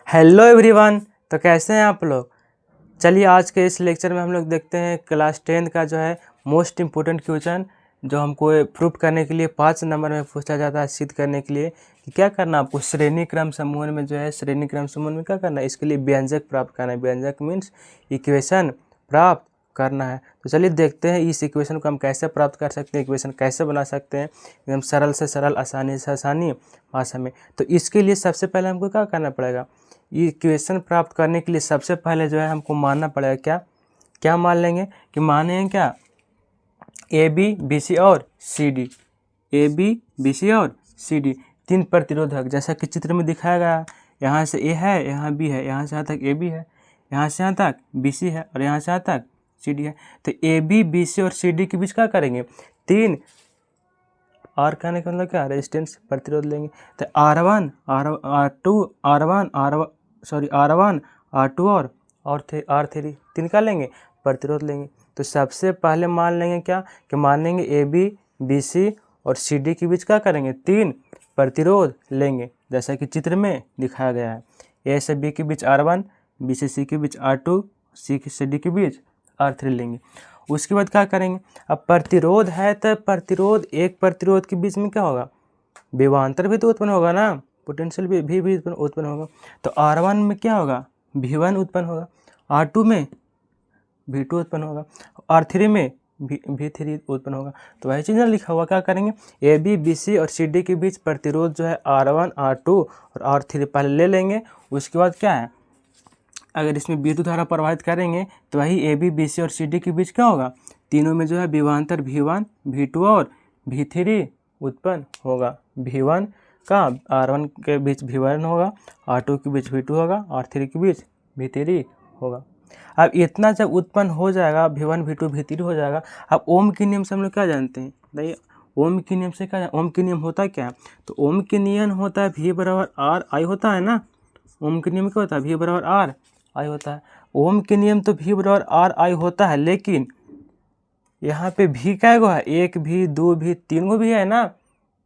Hello everyone. तो कैसे हैं आप लोग। चलिए आज के इस लेक्चर में हम लोग देखते हैं क्लास 10 का जो है मोस्ट इम्पोर्टेंट क्वेश्चन, जो हमको प्रूफ करने के लिए 5 नंबर में पूछा जाता है, सिद्ध करने के लिए कि क्या करना आपको श्रेणी क्रम समूह में जो है श्रेणी क्रम समूह में क्या करना है, इसके लिए व्यंजक प्राप्त करना है। व्यंजक मीन्स इक्वेशन प्राप्त करना है। तो चलिए देखते हैं इस इक्वेशन को हम कैसे प्राप्त कर सकते हैं, इक्वेशन कैसे बना सकते हैं एकदम सरल से सरल, आसानी से आसानी भाषा में। तो इसके लिए सबसे पहले हमको क्या करना पड़ेगा, ये इक्वेशन प्राप्त करने के लिए सबसे पहले जो है हमको मानना पड़ेगा क्या क्या मान लेंगे कि मानेंगे क्या, ए बी बी सी और C D, A B B C और सी डी तीन प्रतिरोधक, जैसा कि चित्र में दिखाया गया। यहाँ से ए है, यहाँ बी है, यहाँ से यहाँ तक ए बी है, यहाँ से यहाँ तक बी सी है और यहाँ से यहाँ तक सी डी है। तो ए बी बी सी और सी डी के बीच क्या करेंगे, तीन आर कहने का मतलब क्या, रेजिस्टेंस प्रतिरोध लेंगे। तो R1 R2 R1 R2 और R3 तीन का लेंगे प्रतिरोध लेंगे। तो सबसे पहले मान लेंगे क्या कि मान लेंगे ए बी बी सी और सी डी के बीच क्या करेंगे, तीन प्रतिरोध लेंगे, जैसा कि चित्र में दिखाया गया है। ए से बी के बीच R1, बी से सी के बीच R2, सी से डी के बीच R3 लेंगे। उसके बाद क्या करेंगे, अब प्रतिरोध है तो प्रतिरोध, एक प्रतिरोध के बीच में क्या होगा, विभवांतर भी तो उत्पन्न होगा ना, पोटेंशियल भी उत्पन्न होगा। तो R1 में क्या होगा, V1 उत्पन्न होगा, R2 में V2 उत्पन्न होगा, R3 में V3 उत्पन्न होगा। तो वही चीज़ लिखा हुआ, क्या करेंगे, ए बी बी सी और सी डी के बीच प्रतिरोध जो है R1 R2 और R3 पहले ले लेंगे। उसके बाद क्या है, अगर इसमें विद्युत धारा प्रवाहित करेंगे तो वही ए बी बी सी और सी डी के बीच क्या होगा, तीनों में जो है विभवांतर V1 V2 और V3 उत्पन्न होगा। V1 का R1 के बीच V1 होगा, R2 के बीच V2 होगा, R3 के बीच V3 होगा। अब इतना जब उत्पन्न हो जाएगा, V1 V2 V3 हो जाएगा। अब ओम के नियम से हम लोग क्या जानते हैं, नहीं ओम के नियम से क्या, ओम के नियम होता है क्या, तो ओम के नियम होता है V बराबर आर आई होता है ना। ओम के नियम क्या होता है, V बराबर आर आई होता है। ओम के नियम तो V बराबर आर आई होता है, लेकिन यहाँ पे भी क्या है, एक भी, दो भी, तीन गो भी है ना।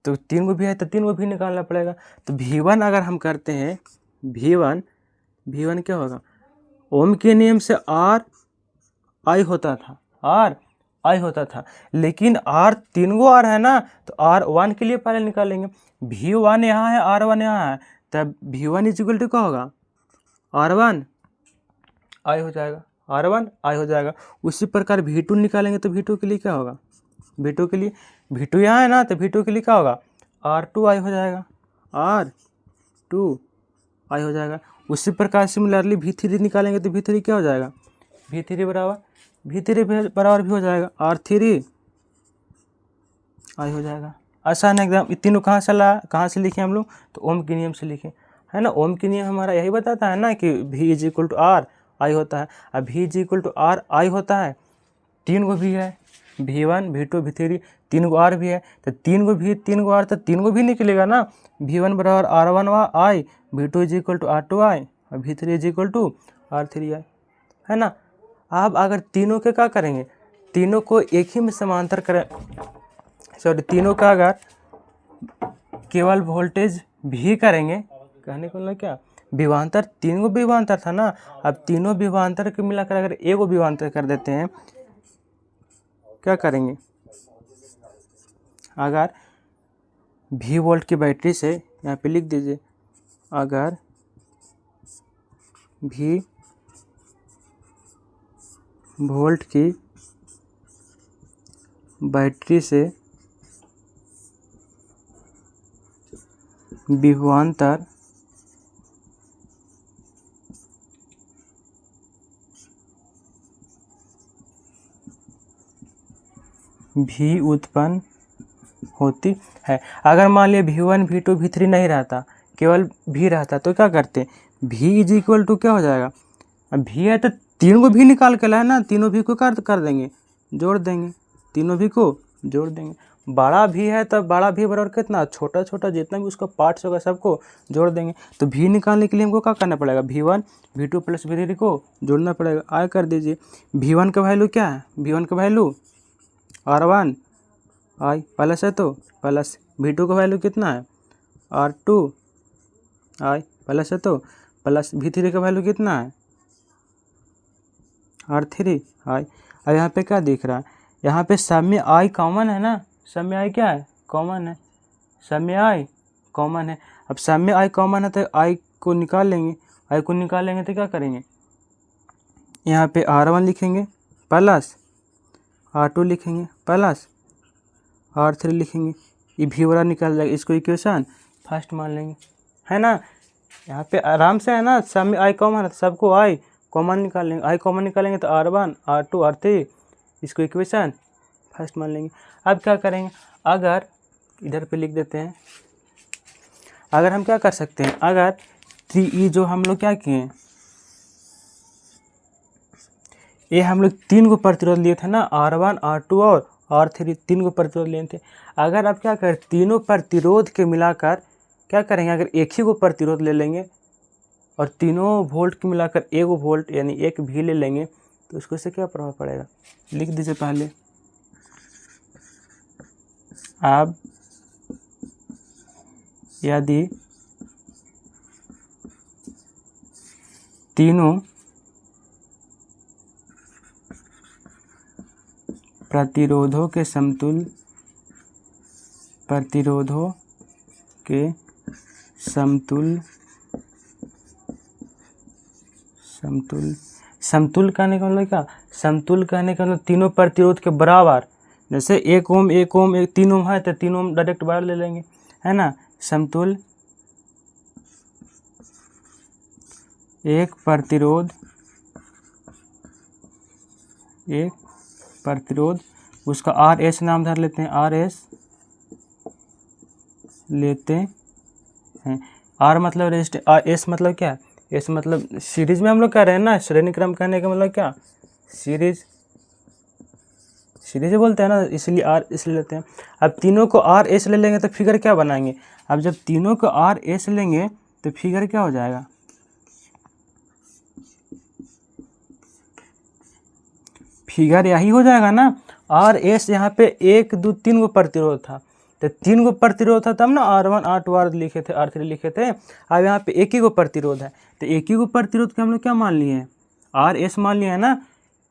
तो तीन गो भी है तो तीन गो भी निकालना पड़ेगा। तो V1 अगर हम करते हैं, V1 क्या होगा, ओम के नियम से आर आई होता था, आर आई होता था, लेकिन आर तीन गो आर है ना, तो R1 के लिए पहले निकालेंगे। V1 यहाँ है, R1 यहाँ है, तब V1 इक्वल टू क्या होगा, R1 आई हो जाएगा, R1 आई हो जाएगा। उसी प्रकार V2 निकालेंगे तो V2 के लिए क्या होगा, V2 के लिए, V2 यहाँ है ना, तो V2 के लिए क्या होगा, R2 आई हो जाएगा, R2 आई हो जाएगा। उसी प्रकार सिमिलरली V3 निकालेंगे तो V3 क्या हो जाएगा, V3 बराबर भी हो जाएगा, R3 आई हो जाएगा। आसान है एकदम। तीनों कहाँ से लिखे हम लोग, तो ओम के नियम से लिखे है ना। ओम के नियम हमारा यही बताता है ना कि V is equal to R I होता है। अब V is equal to R I होता है, तीन गो भी है, V1 V2 V3, तीन गो आर भी है, तो तीन गो आर, तो तीन गो भी निकलेगा ना। V1 बराबर R1 I, V2 is equal to R2 I और V3 is equal to R3 आई, है ना। अब अगर तीनों के क्या करेंगे, तीनों को एक ही में समांतर करें, सॉरी तीनों का अगर केवल वोल्टेज भी करेंगे, कहने को मतलब क्या, विभवांतर, तीन गो विभवांतर था ना। अब तीनों विभवांतर के मिलाकर अगर एक गो विभवांतर कर देते हैं, क्या करेंगे, अगर V वोल्ट की बैटरी से, यहाँ पे लिख दीजिए, अगर V वोल्ट की बैटरी से विभवांतर भी उत्पन्न होती है। अगर मान लिया V1 V2 V3 नहीं रहता, केवल V रहता, तो क्या करते, V इज इक्वल टू क्या हो जाएगा, अब V है तो तीन को भी निकाल के लाए ना, तीनों भी को कर देंगे, जोड़ देंगे, तीनों भी को जोड़ देंगे। बड़ा भी है तो बड़ा भी बराबर कितना, छोटा छोटा जितना भी उसका पार्ट्स होगा सबको जोड़ देंगे। तो V निकालने के लिए हमको क्या करना पड़ेगा, V1 V2 प्लस V3 को जोड़ना पड़ेगा। आय कर दीजिए, V1 का वैल्यू क्या है, V1 का वैल्यू R1 आई प्लस है तो प्लस, V2 का वैल्यू कितना है, R2 आई प्लस है तो प्लस V3 का वैल्यू कितना है R3 आई। अब यहाँ पे क्या दिख रहा है, यहाँ पे सब में I कॉमन है ना, सब में I क्या है कॉमन है, सब में I कॉमन है। अब सब में I कॉमन है तो I को निकाल लेंगे, I को निकालेंगे तो क्या करेंगे, यहाँ पे R1 लिखेंगे प्लस R2 लिखेंगे प्लस R3 लिखेंगे, ये भी वाला निकल जाएगा, इसको इक्वेशन फर्स्ट मान लेंगे, है ना। यहाँ पे आराम से है ना, सब में I कॉमन है तो सबको I कॉमन निकालेंगे, I कॉमन निकालेंगे तो R1 R2 R3, इसको इक्वेशन फर्स्ट मान लेंगे। अब क्या करेंगे, अगर इधर पे लिख देते हैं, अगर हम क्या कर सकते हैं, अगर 3E जो हम लोग क्या किए, ये हम लोग 3 को प्रतिरोध लिए थे ना, R1 R2 और R3, 3 को प्रतिरोध लिए थे। अगर आप क्या करें, तीनों प्रतिरोध के मिलाकर क्या करेंगे, अगर एक ही को प्रतिरोध ले लेंगे और तीनों वोल्ट के मिलाकर 1 वोल्ट यानी 1 भी ले लेंगे तो उसको से क्या प्रभाव पड़ेगा, लिख दीजिए पहले। अब यदि तीनों प्रतिरोधों के समतुल्य समतुल्य कहने का मतलब क्या, समतुल्य कहने का मतलब तीनों प्रतिरोध के बराबर, जैसे 1 ओम 1 ओम 3 ओम है तो 3 ओम डायरेक्ट बाहर ले लेंगे, है ना। समतुल्य एक प्रतिरोध उसका RS नाम धर लेते हैं, RS लेते हैं। R मतलब रेजिस्टेंस, S मतलब क्या, S मतलब सीरीज में हम लोग कह रहे हैं ना, श्रेणी क्रम कहने का मतलब क्या, सीरीज बोलते हैं ना, इसलिए R इसलिए लेते हैं। अब तीनों को RS ले लेंगे तो फिगर क्या बनाएंगे, अब जब तीनों को RS लेंगे तो फिगर क्या हो जाएगा, फिगर यही हो जाएगा ना। RS यहाँ पे 1 2 3 को प्रतिरोध था, तो 3 को प्रतिरोध था तब ना R1 R2 R लिखे थे, R3 लिखे थे। अब यहाँ पे 1 ही को प्रतिरोध है, तो 1 ही को प्रतिरोध के हम लोग क्या मान लिए हैं, RS मान लिया है ना।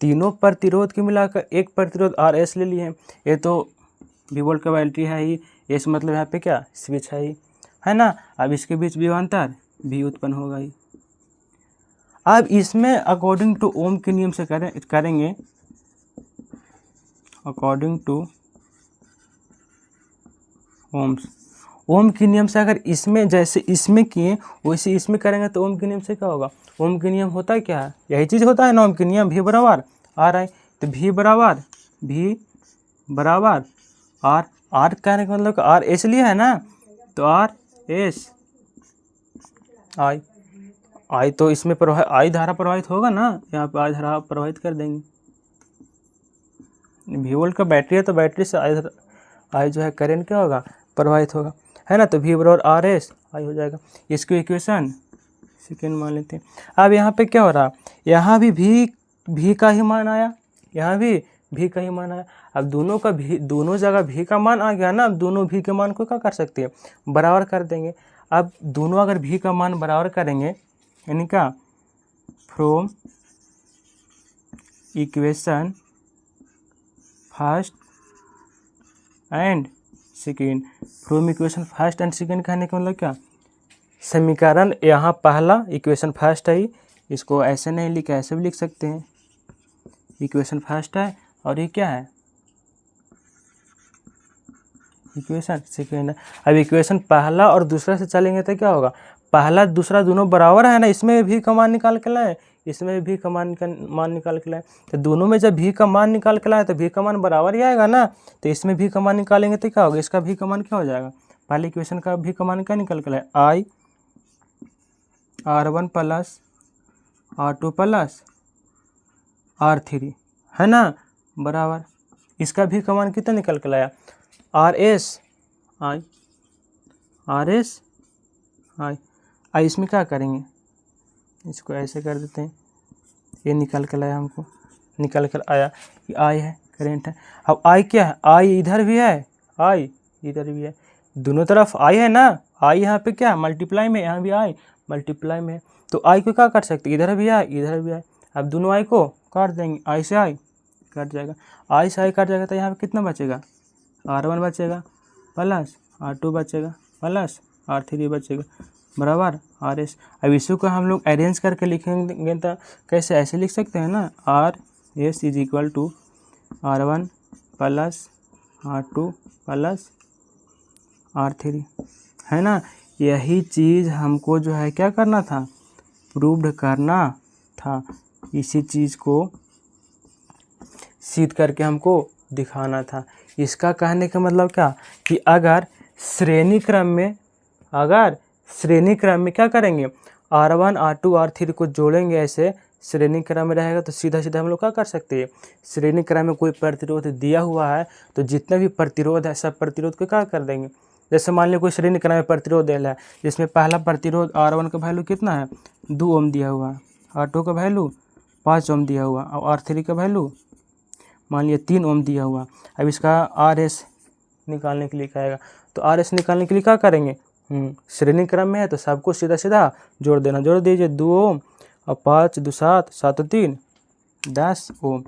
तीनों प्रतिरोध के मिलाकर एक प्रतिरोध RS ले लिए हैं। ये तो V वोल्ट का बैटरी है ही, S मतलब यहाँ पे क्या स्विच है ही, है ना। अब इसके बीच विभवांतर V उत्पन्न होगा ही। अब इसमें अकॉर्डिंग टू ओम के नियम से करेंगे, अकॉर्डिंग टू ओम के नियम से अगर इसमें जैसे इसमें किए वैसे इसमें करेंगे तो ओम के नियम से क्या होगा, ओम के नियम होता है क्या है, यही चीज़ होता है ना, ओम के नियम V बराबर R है, तो V बराबर R कहने का मतलब R S लिया है ना, तो R S I तो इसमें I धारा प्रवाहित होगा ना, यहाँ पे I धारा प्रवाहित कर देंगे। V वोल्ट का बैटरी है तो बैटरी से I जो है करंट क्या होगा प्रवाहित होगा, है ना। तो V बराबर RS I हो जाएगा, इसको इक्वेशन सेकेंड मान लेते हैं। अब यहाँ पे क्या हो रहा, यहाँ भी V का ही मान आया, यहाँ भी V का ही मान आया। अब दोनों जगह V का मान आ गया ना, अब दोनों V के मान को क्या कर सकते हैं, बराबर कर देंगे। अब दोनों अगर V का मान बराबर करेंगे यानी क्या, from equation first and second, from equation first and second कहने का मतलब क्या, समीकरण यहाँ पहला इक्वेशन फर्स्ट है, इसको ऐसे नहीं लिखा ऐसे भी लिख सकते हैं, इक्वेशन फर्स्ट है और ये क्या है इक्वेशन सेकेंड है। अब इक्वेशन पहला और दूसरा से चलेंगे तो क्या होगा, पहला दूसरा दोनों बराबर है ना, इसमें भी का मान निकाल के लाए, इसमें भी का मान निकाल के लाए, तो दोनों में जब भी का मान निकाल के लाए तो भी का मान बराबर ही आएगा ना, तो इसमें भी का मान निकालेंगे तो क्या होगा, इसका भी का मान क्या हो जाएगा, पहले इक्वेशन का भी का मान क्या निकाल के लाए, I R1 plus R2 plus R3, है ना, बराबर इसका भी का मान कितना निकल के लाया, RS I इसमें क्या करेंगे, इसको ऐसे कर देते हैं, ये निकल कर लाया, हमको निकल कर आया कि I है करेंट है। अब I क्या है, I इधर भी है I इधर भी है, दोनों तरफ I है ना, I यहाँ पे क्या मल्टीप्लाई में, यहाँ भी I मल्टीप्लाई में है, तो आई को क्या कर सकते, इधर भी आए इधर भी आए। अब दोनों आई को काट देंगे, आई से आई कट जाएगा, आई से आई कट जाएगा, तो यहाँ पे कितना बचेगा, R1 बचेगा प्लस R2 बचेगा प्लस R3 बचेगा बराबर RS। अब इसी को हम लोग अरेंज करके लिखेंगे तो कैसे, ऐसे लिख सकते हैं ना, RS is equal to R1 plus R2 plus R3, है ना। यही चीज़ हमको जो है क्या करना था, प्रूव्ड करना था। इसी चीज़ को सिद्ध करके हमको दिखाना था। इसका कहने का मतलब क्या, कि अगर श्रेणी क्रम में क्या करेंगे, R1 R2 R3 को जोड़ेंगे, ऐसे श्रेणी क्रम में रहेगा तो सीधा सीधा हम लोग क्या कर सकते हैं, श्रेणी क्रम में कोई प्रतिरोध दिया हुआ है तो जितने भी प्रतिरोध है सब प्रतिरोध को क्या कर देंगे। जैसे मान लिया कोई श्रेणी क्रम में प्रतिरोध दिया है, जिसमें पहला प्रतिरोध R1 का वैल्यू कितना है, 2 ओम दिया हुआ है, R2 का वैल्यू 5 ओम दिया हुआ और R3 का वैल्यू मान लिया 3 ओम दिया हुआ। अब इसका RS निकालने के लिए कहेगा, तो RS निकालने के लिए क्या करेंगे, श्रेणी क्रम में है तो सबको सीधा सीधा जोड़ देना, जोड़ दीजिए 2 ओम और 5 2 7 7 3 10 ओम,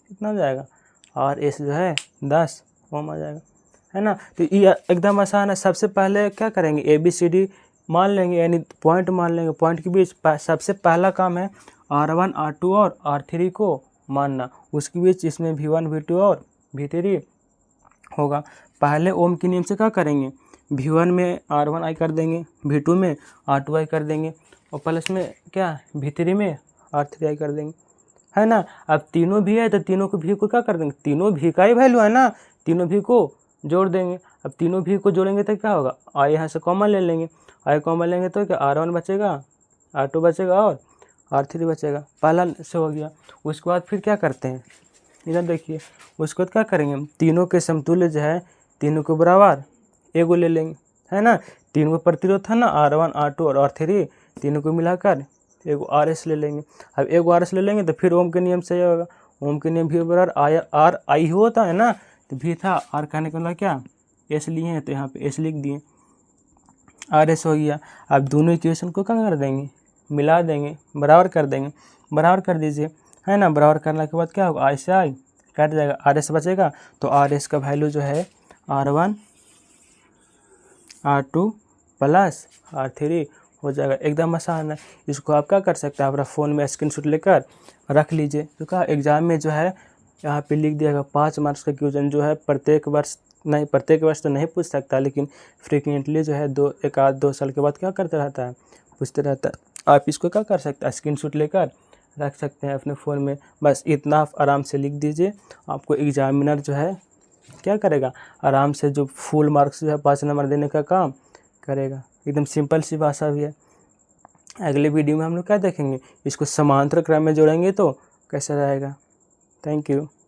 कितना जाएगा, RS जो है 10 ओम आ जाएगा, है ना। तो ये एकदम आसान है। सबसे पहले क्या करेंगे, ABCD मान लेंगे, यानी पॉइंट मान लेंगे, पॉइंट के बीच सबसे पहला काम है R1 R2 और R3 को मानना, उसके बीच इसमें V1 V2 और V3 होगा। पहले ओम के नियम से क्या करेंगे, V1 में R1 I कर देंगे, V2 में R2 I कर देंगे और प्लस में क्या V3 में R3 I कर देंगे, है ना। अब तीनों भी है तो तीनों को भी को क्या कर देंगे, तीनों भी का ही वैल्यू है ना, तीनों भी को जोड़ देंगे। अब तीनों भी को जोड़ेंगे तो क्या होगा, आई यहाँ से कॉमन ले लेंगे, आई कॉमन लेंगे तो क्या R1 बचेगा, R2 बचेगा और R3 बचेगा, पहला से हो गया। उसके बाद फिर क्या करते हैं, इधर देखिए, उसके बाद क्या करेंगे, तीनों के समतुल्य जो है, तीनों को बराबर एगो ले लेंगे, है ना। तीनों को प्रतिरोध था ना, R1 R2 और R3, तीनों को मिलाकर एगो RS ले लेंगे। अब एगो RS ले लेंगे तो फिर ओम के नियम से होगा, ओम के नियम भी बराबर R I होता है ना, तो भी था R कहने का मतलब क्या, S लिए हैं तो यहाँ पे S लिख दिए, RS हो गया। अब दोनों इक्वेशन को क्या कर देंगे, मिला देंगे, बराबर कर देंगे, बराबर कर दीजिए, है ना। बराबर करने के बाद क्या होगा, आई से आई कट जाएगा, RS बचेगा, तो RS का वैल्यू जो है R1 R2 प्लस R3 हो जाएगा। एकदम आसान है। इसको आप क्या कर सकते हैं, अपना फ़ोन में स्क्रीनशॉट लेकर रख लीजिए, तो क्या एग्ज़ाम में जो है यहाँ पे लिख दिएगा 5 मार्क्स का क्वेश्चन जो है प्रत्येक वर्ष तो नहीं पूछ सकता, लेकिन फ्रिक्वेंटली जो है 1 आध 2 साल के बाद क्या करता रहता है, पूछते रहता है। आप इसको क्या कर सकते हैं, स्क्रीनशॉट लेकर रख सकते हैं अपने फ़ोन में, बस इतना आराम से लिख दीजिए। आपको एग्जामिनर जो है क्या करेगा, आराम से जो फुल मार्क्स जो है 5 नंबर देने का काम करेगा। एकदम सिंपल सी भाषा भी है। अगले वीडियो में हम लोग क्या देखेंगे, इसको समांतर क्रम में जोड़ेंगे तो कैसा रहेगा। Thank you.